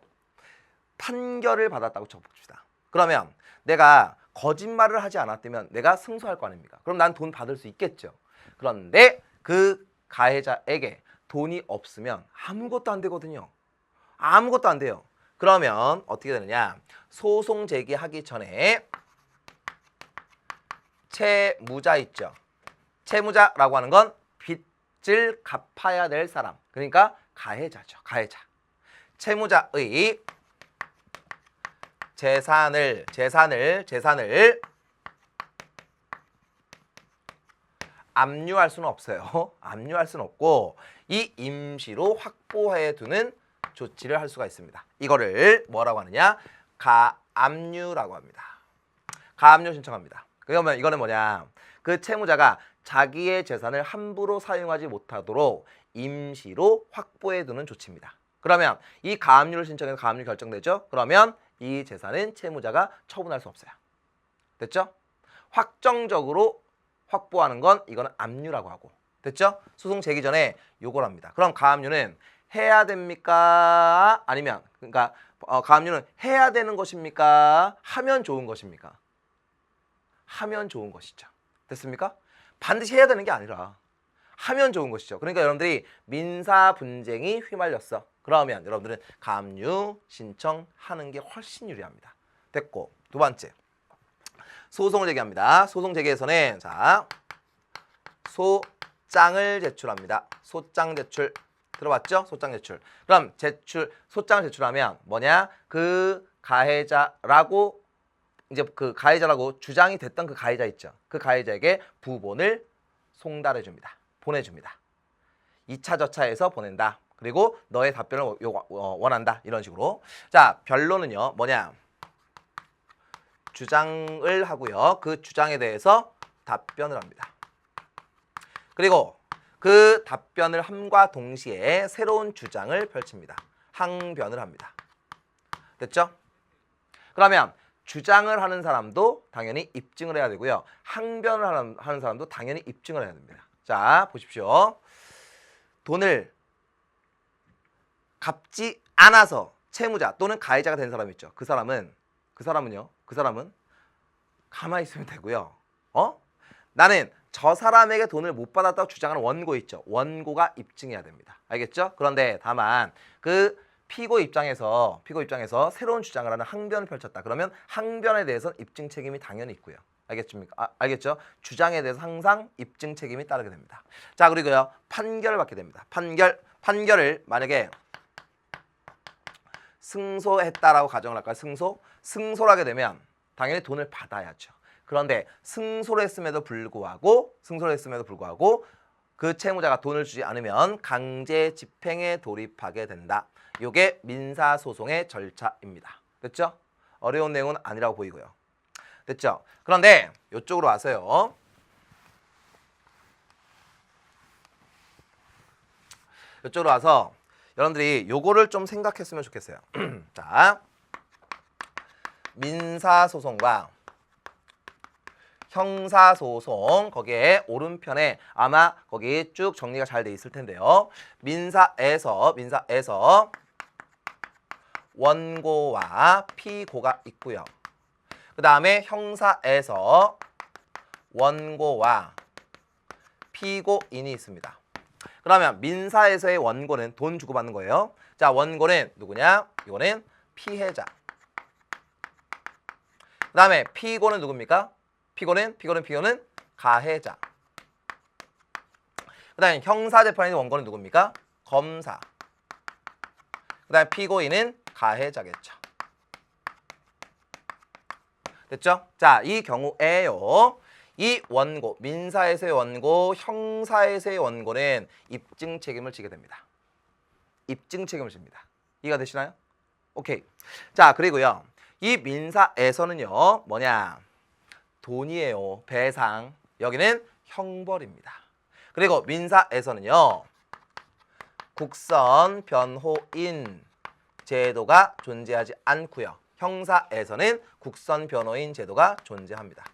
판결을 받았다고 쳐봅시다. 그러면 내가 거짓말을 하지 않았다면 내가 승소할 거 아닙니까? 그럼 난 돈 받을 수 있겠죠. 그런데 그 가해자에게 돈이 없으면 아무것도 안 되거든요. 아무것도 안 돼요. 그러면 어떻게 되느냐? 소송 제기하기 전에 채무자 있죠. 채무자라고 하는 건 빚을 갚아야 될 사람. 그러니까 가해자죠. 가해자. 채무자의 재산을 압류할 수는 없어요. 압류할 수는 없고 이 임시로 확보해 두는 조치를 할 수가 있습니다. 이거를 뭐라고 하느냐? 가압류라고 합니다. 가압류 신청합니다. 그러면 이거는 뭐냐? 그 채무자가 자기의 재산을 함부로 사용하지 못하도록 임시로 확보해 두는 조치입니다. 그러면 이 가압류를 신청해서 가압류 결정되죠? 그러면 이 재산은 채무자가 처분할 수 없어요. 됐죠? 확정적으로 확보하는 건 이거는 압류라고 하고. 됐죠? 소송 제기 전에 요걸 합니다. 그럼 가압류는 해야 됩니까? 아니면 그러니까 가압류는 해야 되는 것입니까? 하면 좋은 것입니까? 하면 좋은 것이죠. 됐습니까? 반드시 해야 되는 게 아니라 하면 좋은 것이죠. 그러니까 여러분들이 민사 분쟁이 휘말렸어. 그러면 여러분들은 가압류 신청하는 게 훨씬 유리합니다. 됐고, 두 번째. 소송을 제기합니다. 소송 제기에서는 자, 소장을 제출합니다. 소장 제출. 들어봤죠? 소장 제출. 그럼 소장을 제출하면 뭐냐? 그 가해자라고 이제 그 가해자라고 주장이 됐던 그 가해자 있죠. 그 가해자에게 부본을 송달해 줍니다. 보내줍니다. 2차 저차해서 보낸다. 그리고 너의 답변을 원한다. 이런 식으로. 자, 변론은요. 뭐냐? 주장을 하고요. 그 주장에 대해서 답변을 합니다. 그리고 그 답변을 함과 동시에 새로운 주장을 펼칩니다. 항변을 합니다. 됐죠? 그러면 주장을 하는 사람도 당연히 입증을 해야 되고요. 항변을 하는 사람도 당연히 입증을 해야 됩니다. 자, 보십시오. 돈을 갚지 않아서 채무자 또는 가해자가 된 사람 있죠. 그 사람은 가만히 있으면 되고요. 나는 저 사람에게 돈을 못 받았다고 주장하는 원고 있죠. 원고가 입증해야 됩니다. 알겠죠? 그런데 다만 그 피고 입장에서 새로운 주장을 하는 항변을 펼쳤다. 그러면 항변에 대해서는 입증 책임이 당연히 있고요. 알겠습니까? 알겠죠? 주장에 대해서 항상 입증 책임이 따르게 됩니다. 자, 그리고요. 판결을 받게 됩니다. 판결을 만약에 승소했다라고 가정을 할까요? 승소를 하게 되면 당연히 돈을 받아야죠. 그런데 승소를 했음에도 불구하고 그 채무자가 돈을 주지 않으면 강제 집행에 돌입하게 된다. 이게 민사소송의 절차입니다. 됐죠? 어려운 내용은 아니라고 보이고요. 됐죠? 그런데 이쪽으로 와서요. 이쪽으로 와서 여러분들이 요거를 좀 생각했으면 좋겠어요. 자, 민사소송과 형사소송 거기에 오른편에 아마 거기 쭉 정리가 잘 돼 있을 텐데요. 민사에서 원고와 피고가 있고요. 그 다음에 형사에서 원고와 피고인이 있습니다. 그러면 민사에서의 원고는 돈 주고 받는 거예요. 자, 원고는 누구냐? 이거는 피해자. 그 다음에 피고는 누굽니까? 피고는 가해자. 그 다음에 형사재판에서 원고는 누굽니까? 검사. 그 다음에 피고인은 가해자겠죠. 됐죠? 자, 이 경우에요. 이 원고, 민사에서의 원고, 형사에서의 원고는 입증 책임을 지게 됩니다. 입증 책임을 집니다. 이해가 되시나요? 오케이. 자, 그리고요. 이 민사에서는요. 뭐냐? 돈이에요. 배상. 여기는 형벌입니다. 그리고 민사에서는요. 국선 변호인 제도가 존재하지 않고요. 형사에서는 국선 변호인 제도가 존재합니다.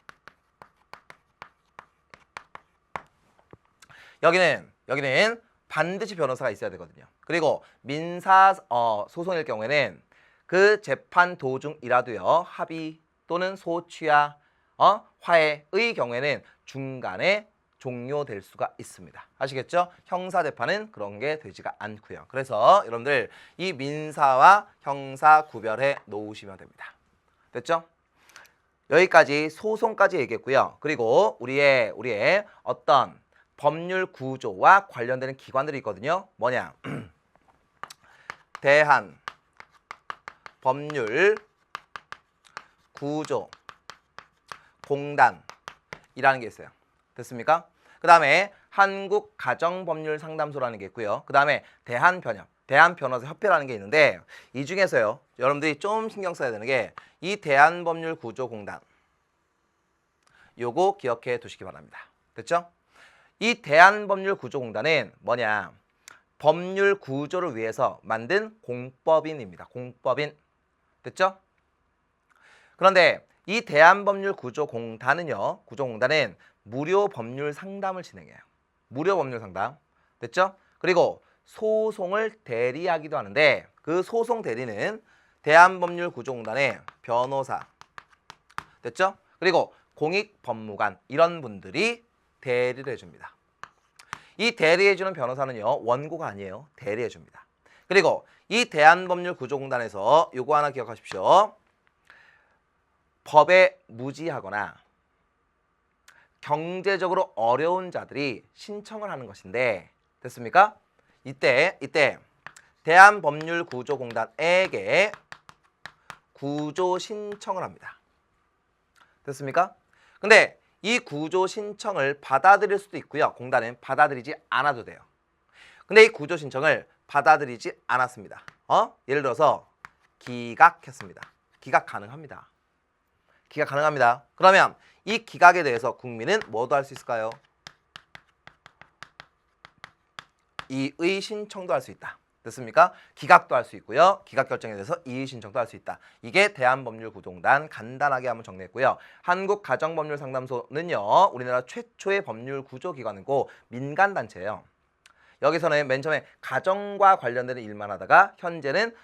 여기는 반드시 변호사가 있어야 되거든요. 그리고 민사 소송일 경우에는 그 재판 도중이라도요. 합의 또는 소취하 화해의 경우에는 중간에 종료될 수가 있습니다. 아시겠죠? 형사재판은 그런 게 되지가 않고요. 그래서 여러분들 이 민사와 형사 구별해 놓으시면 됩니다. 됐죠? 여기까지 소송까지 얘기했고요. 그리고 우리의 어떤 법률 구조와 관련되는 기관들이 있거든요. 뭐냐? 대한 법률 구조 공단이라는 게 있어요. 됐습니까? 그 다음에 한국가정법률상담소라는 게 있고요. 그 다음에 대한변협, 대한변호사협회라는 게 있는데 이 중에서요. 여러분들이 좀 신경 써야 되는 게 이 대한법률구조공단 요거 기억해 두시기 바랍니다. 됐죠? 이 대한법률구조공단은 뭐냐? 법률 구조를 위해서 만든 공법인입니다. 공법인. 됐죠? 그런데 이 대한법률구조공단은요. 구조공단은 무료 법률 상담을 진행해요. 무료 법률 상담. 됐죠? 그리고 소송을 대리하기도 하는데 그 소송 대리는 대한법률구조공단의 변호사. 됐죠? 그리고 공익법무관 이런 분들이 대리를 해줍니다. 이 대리해주는 변호사는요. 원고가 아니에요. 대리해줍니다. 그리고 이 대한법률구조공단에서 요거 하나 기억하십시오. 법에 무지하거나 경제적으로 어려운 자들이 신청을 하는 것인데 됐습니까? 이때 대한법률구조공단에게 구조 신청을 합니다. 됐습니까? 근데 이 구조 신청을 받아들일 수도 있고요. 공단은 받아들이지 않아도 돼요. 근데 이 구조 신청을 받아들이지 않았습니다. 예를 들어서 기각했습니다. 기각 가능합니다. 기각 가능합니다. 그러면 이 기각에 대해서 국민은 뭐도 할 수 있을까요? 이의 신청도 할 수 있다. 됐습니까? 기각도 할 수 있고요. 기각 결정에 대해서 이의 신청도 할 수 있다. 이게 대한법률구조공단 간단하게 한번 정리했고요. 한국가정법률상담소는요. 우리나라 최초의 법률구조기관이고 민간단체예요. 여기서는 맨 처음에 가정과 관련되는 일만 하다가 현재는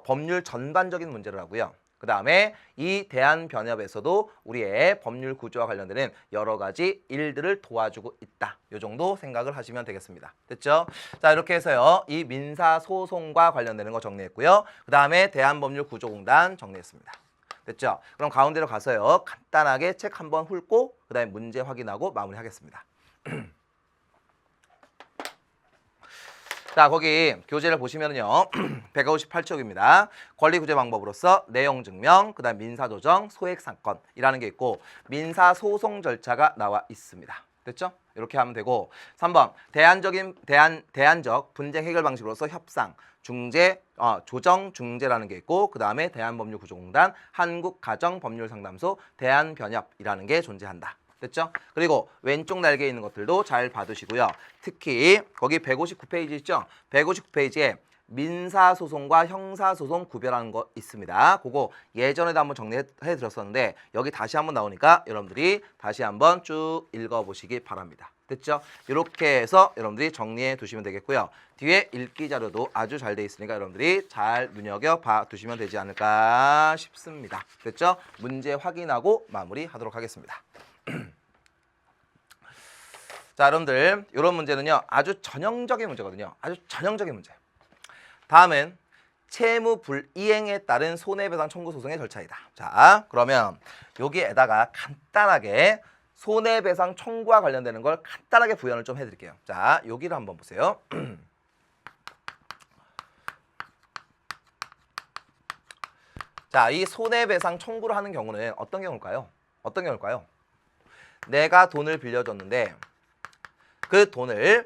법률 전반적인 문제를 하고요. 그 다음에 이 대한변협에서도 우리의 법률 구조와 관련되는 여러 가지 일들을 도와주고 있다. 이 정도 생각을 하시면 되겠습니다. 됐죠? 자, 이렇게 해서요. 이 민사소송과 관련되는 거 정리했고요. 그 다음에 대한법률구조공단 정리했습니다. 됐죠? 그럼 가운데로 가서요. 간단하게 책 한번 훑고 그 다음에 문제 확인하고 마무리하겠습니다. 자, 거기 교재를 보시면요. 158쪽입니다. 권리구제 방법으로서 내용 증명, 그 다음 민사조정, 소액사건이라는 게 있고 민사소송 절차가 나와 있습니다. 됐죠? 이렇게 하면 되고 3번 대안적 분쟁 해결 방식으로서 협상, 중재, 조정, 중재라는 게 있고 그 다음에 대한법률구조공단, 한국가정법률상담소, 대한변협이라는 게 존재한다. 됐죠? 그리고 왼쪽 날개에 있는 것들도 잘 봐두시고요. 특히 거기 159페이지 있죠? 159페이지에 민사소송과 형사소송 구별하는 거 있습니다. 그거 예전에도 한번 정리해 드렸었는데 여기 다시 한번 나오니까 여러분들이 다시 한번 쭉 읽어보시기 바랍니다. 됐죠? 이렇게 해서 여러분들이 정리해 두시면 되겠고요. 뒤에 읽기 자료도 아주 잘 돼 있으니까 여러분들이 잘 눈여겨봐 두시면 되지 않을까 싶습니다. 됐죠? 문제 확인하고 마무리하도록 하겠습니다. 자, 여러분들 이런 문제는요. 아주 전형적인 문제거든요. 아주 전형적인 문제. 다음은 채무 불이행에 따른 손해배상 청구 소송의 절차이다. 자, 그러면 여기에다가 간단하게 손해배상 청구와 관련되는 걸 간단하게 부연을 좀 해드릴게요. 자, 여기를 한번 보세요. 자, 이 손해배상 청구를 하는 경우는 어떤 경우일까요? 어떤 경우일까요? 내가 돈을 빌려줬는데 그 돈을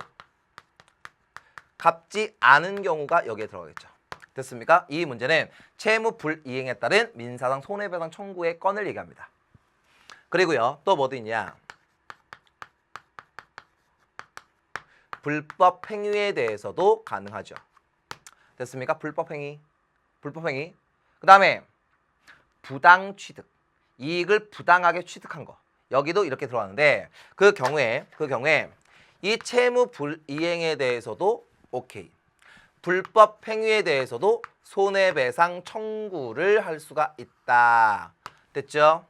갚지 않은 경우가 여기에 들어가겠죠. 됐습니까? 이 문제는 채무 불이행에 따른 민사상 손해배상 청구의 건을 얘기합니다. 그리고요, 또 뭐도 있냐? 불법 행위에 대해서도 가능하죠. 됐습니까? 불법 행위. 그 다음에 부당 취득. 이익을 부당하게 취득한 거. 여기도 이렇게 들어가는데 그 경우에 이 채무 불이행에 대해서도 오케이. 불법 행위에 대해서도 손해배상 청구를 할 수가 있다. 됐죠?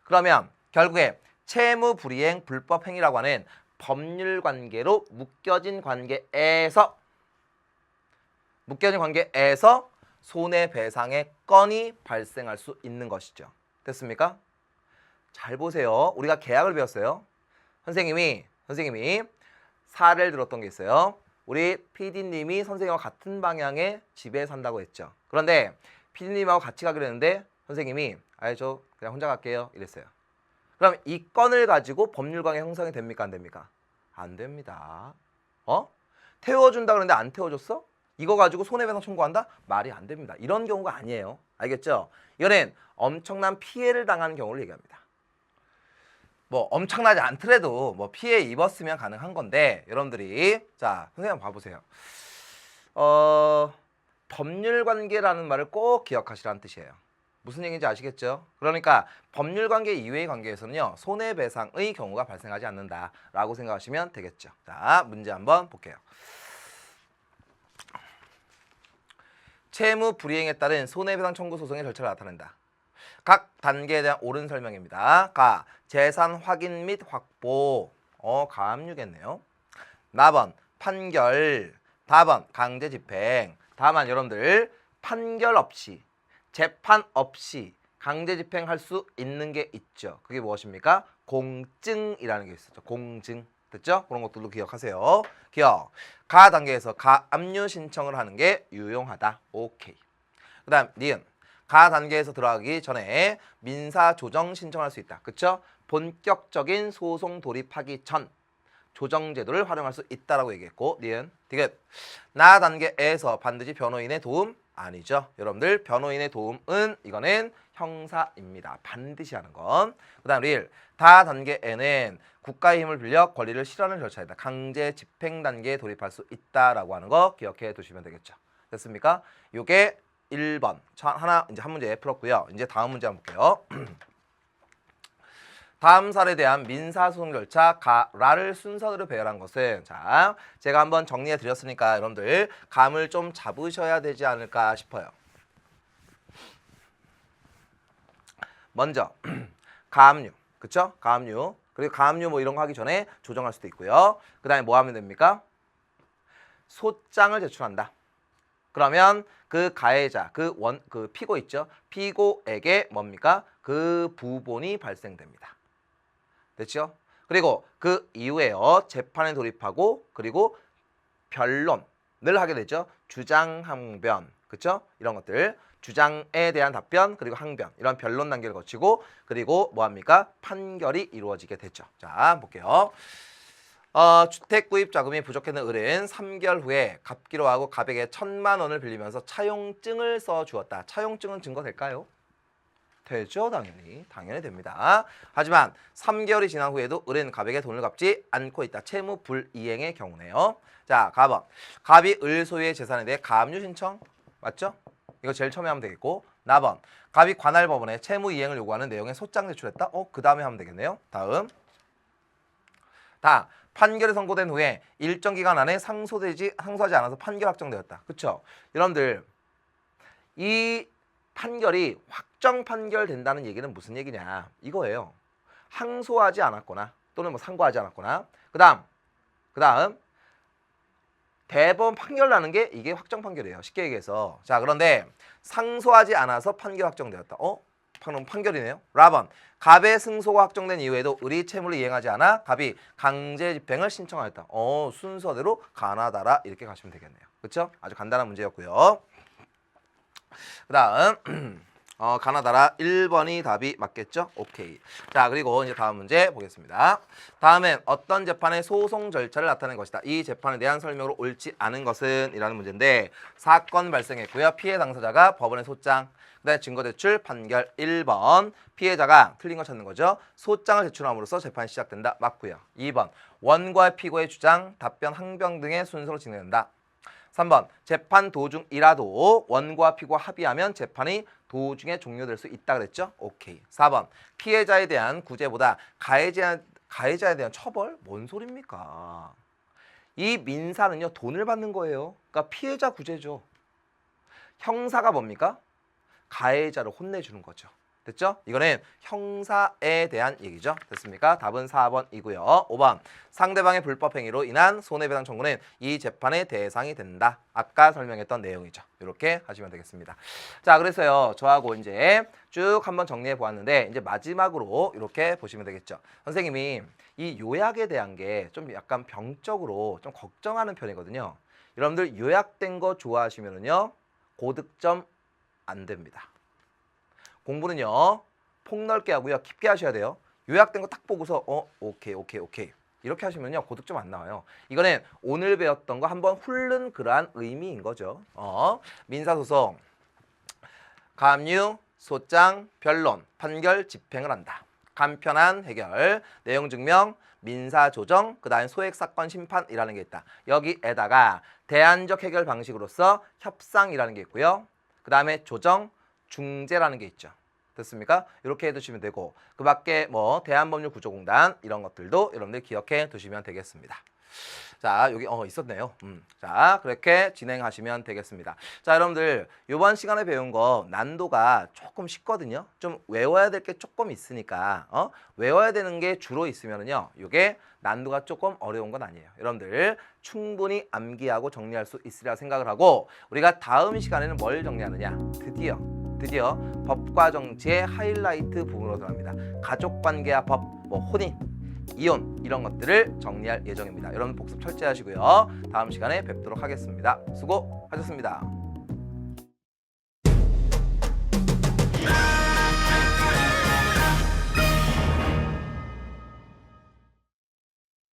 그러면 결국에 채무 불이행 불법 행위라고 하는 법률 관계로 묶여진 관계에서 손해배상의 건이 발생할 수 있는 것이죠. 됐습니까? 잘 보세요. 우리가 계약을 배웠어요. 선생님이 사례를 들었던 게 있어요. 우리 PD님이 선생님과 같은 방향의 집에 산다고 했죠. 그런데 PD님하고 같이 가기로 했는데 선생님이 저 그냥 혼자 갈게요 이랬어요. 그럼 이 건을 가지고 법률관계 형성이 됩니까? 안 됩니까? 안 됩니다. 태워준다 그러는데 안 태워줬어? 이거 가지고 손해배상 청구한다? 말이 안 됩니다. 이런 경우가 아니에요. 알겠죠? 이거는 엄청난 피해를 당한 경우를 얘기합니다. 뭐 엄청나지 않더라도 뭐 피해 입었으면 가능한 건데 여러분들이 자 선생님 봐보세요. 법률관계라는 말을 꼭 기억하시라는 뜻이에요. 무슨 얘기인지 아시겠죠? 그러니까 법률관계 이외의 관계에서는요 손해배상의 경우가 발생하지 않는다라고 생각하시면 되겠죠. 자 문제 한번 볼게요. 채무 불이행에 따른 손해배상 청구 소송의 절차를 나타낸다. 각 단계에 대한 옳은 설명입니다. 가 재산 확인 및 확보. 가압류겠네요. 나번 판결. 다번 강제 집행. 다만 여러분들 판결 없이 재판 없이 강제 집행할 수 있는 게 있죠. 그게 무엇입니까? 공증이라는 게 있었죠. 공증. 됐죠? 그런 것들도 기억하세요. 기억. 가 단계에서 가압류 신청을 하는 게 유용하다. 오케이. 그 다음 니은. 가 단계에서 들어가기 전에 민사 조정 신청할 수 있다. 그쵸? 본격적인 소송 돌입하기 전 조정 제도를 활용할 수 있다라고 얘기했고 니은 디귿. 나 단계에서 반드시 변호인의 도움 아니죠. 여러분들 변호인의 도움은 이거는 형사입니다. 반드시 하는 건. 그 다음 릴. 다 단계에는 국가의 힘을 빌려 권리를 실현하는 절차이다. 강제 집행 단계에 돌입할 수 있다라고 하는 거 기억해 두시면 되겠죠. 됐습니까? 요게 1번 하나 이제 한 문제 풀었고요. 이제 다음 문제 한번 볼게요. 다음 사례에 대한 민사소송 절차 가라를 순서대로 배열한 것은 자 제가 한번 정리해 드렸으니까 여러분들 감을 좀 잡으셔야 되지 않을까 싶어요. 먼저 가압류 그쵸? 가압류 그리고 가압류 뭐 이런 거 하기 전에 조정할 수도 있고요. 그 다음에 뭐 하면 됩니까? 소장을 제출한다. 그러면 그 가해자, 그 피고 있죠? 피고에게 뭡니까? 그 부본이 발생됩니다. 됐죠? 그리고 그 이후에요. 재판에 돌입하고 그리고 변론을 하게 되죠. 주장, 항변. 그쵸? 이런 것들. 주장에 대한 답변 그리고 항변. 이런 변론 단계를 거치고 그리고 뭐합니까? 판결이 이루어지게 되죠. 자, 볼게요. 주택 구입 자금이 부족했는 을은 3개월 후에 갚기로 하고 갑에게 1,000만 원을 빌리면서 차용증을 써주었다. 차용증은 증거 될까요? 되죠. 당연히 됩니다. 하지만 3개월이 지난 후에도 을은 갑에게 돈을 갚지 않고 있다. 채무 불이행의 경우네요. 자, 가번. 갑이 을 소유의 재산에 대해 가압류 신청. 맞죠? 이거 제일 처음에 하면 되겠고. 나번. 갑이 관할 법원에 채무 이행을 요구하는 내용의 소장 제출했다. 그 다음에 하면 되겠네요. 다음. 판결이 선고된 후에 일정 기간 안에 상소하지 않아서 판결 확정되었다. 그쵸? 여러분들 이 판결이 확정 판결된다는 얘기는 무슨 얘기냐? 이거예요. 항소하지 않았거나 또는 뭐 상고하지 않았거나. 그다음 대법원 판결 나는 게 이게 확정 판결이에요. 쉽게 얘기해서. 자, 그런데 상소하지 않아서 판결 확정되었다. 방금 판결이네요. 라번. 갑의 승소가 확정된 이후에도 의리 채무를 이행하지 않아 갑이 강제 집행을 신청하였다. 순서대로 가나다라 이렇게 가시면 되겠네요. 그렇죠? 아주 간단한 문제였고요. 그다음 가나다라 1번이 답이 맞겠죠? 오케이. 자, 그리고 이제 다음 문제 보겠습니다. 다음엔 어떤 재판의 소송 절차를 나타낸 것이다. 이 재판에 대한 설명으로 옳지 않은 것은 이라는 문제인데 사건 발생했고요. 피해 당사자가 법원에 소장, 그다음에 증거 제출, 판결 1번. 피해자가 틀린 거 찾는 거죠. 소장을 제출함으로써 재판이 시작된다. 맞고요. 2번. 원고와 피고의 주장, 답변, 항변 등의 순서로 진행된다. 3번. 재판 도중이라도 원고와 피고가 합의하면 재판이 도중에 종료될 수 있다 그랬죠? 오케이. 4번. 피해자에 대한 구제보다 가해자에 대한 처벌? 뭔 소리입니까? 이 민사는요, 돈을 받는 거예요. 그러니까 피해자 구제죠. 형사가 뭡니까? 가해자를 혼내주는 거죠. 됐죠? 이거는 형사에 대한 얘기죠. 됐습니까? 답은 4번이고요. 5번. 상대방의 불법 행위로 인한 손해배상 청구는 이 재판의 대상이 된다. 아까 설명했던 내용이죠. 이렇게 하시면 되겠습니다. 자, 그래서요. 저하고 이제 쭉 한번 정리해 보았는데 이제 마지막으로 이렇게 보시면 되겠죠. 선생님이 이 요약에 대한 게 좀 약간 병적으로 좀 걱정하는 편이거든요. 여러분들 요약된 거 좋아하시면은요. 고득점 안 됩니다. 공부는요 폭넓게 하고요 깊게 하셔야 돼요. 요약된 거 딱 보고서 오케이 이렇게 하시면요 고득점 안 나와요. 이거는 오늘 배웠던 거 한번 훑는 그러한 의미인 거죠. 민사소송 감유, 소장, 변론, 판결, 집행을 한다. 간편한 해결, 내용 증명, 민사 조정, 그다음 소액 사건 심판이라는 게 있다. 여기에다가 대안적 해결 방식으로서 협상이라는 게 있고요. 그다음에 조정, 중재라는 게 있죠. 됐습니까? 이렇게 해두시면 되고 그 밖에 뭐 대한법률구조공단 이런 것들도 여러분들 기억해 두시면 되겠습니다. 자, 여기 있었네요. 자, 그렇게 진행하시면 되겠습니다. 자, 여러분들 이번 시간에 배운 거 난도가 조금 쉽거든요. 좀 외워야 될 게 조금 있으니까 외워야 되는 게 주로 있으면은요. 이게 난도가 조금 어려운 건 아니에요. 여러분들 충분히 암기하고 정리할 수 있으리라 생각을 하고 우리가 다음 시간에는 뭘 정리하느냐? 드디어 법과 정치의 하이라이트 부분으로 들어갑니다. 가족관계와 법, 뭐 혼인, 이혼 이런 것들을 정리할 예정입니다. 여러분 복습 철저히 하시고요. 다음 시간에 뵙도록 하겠습니다. 수고하셨습니다.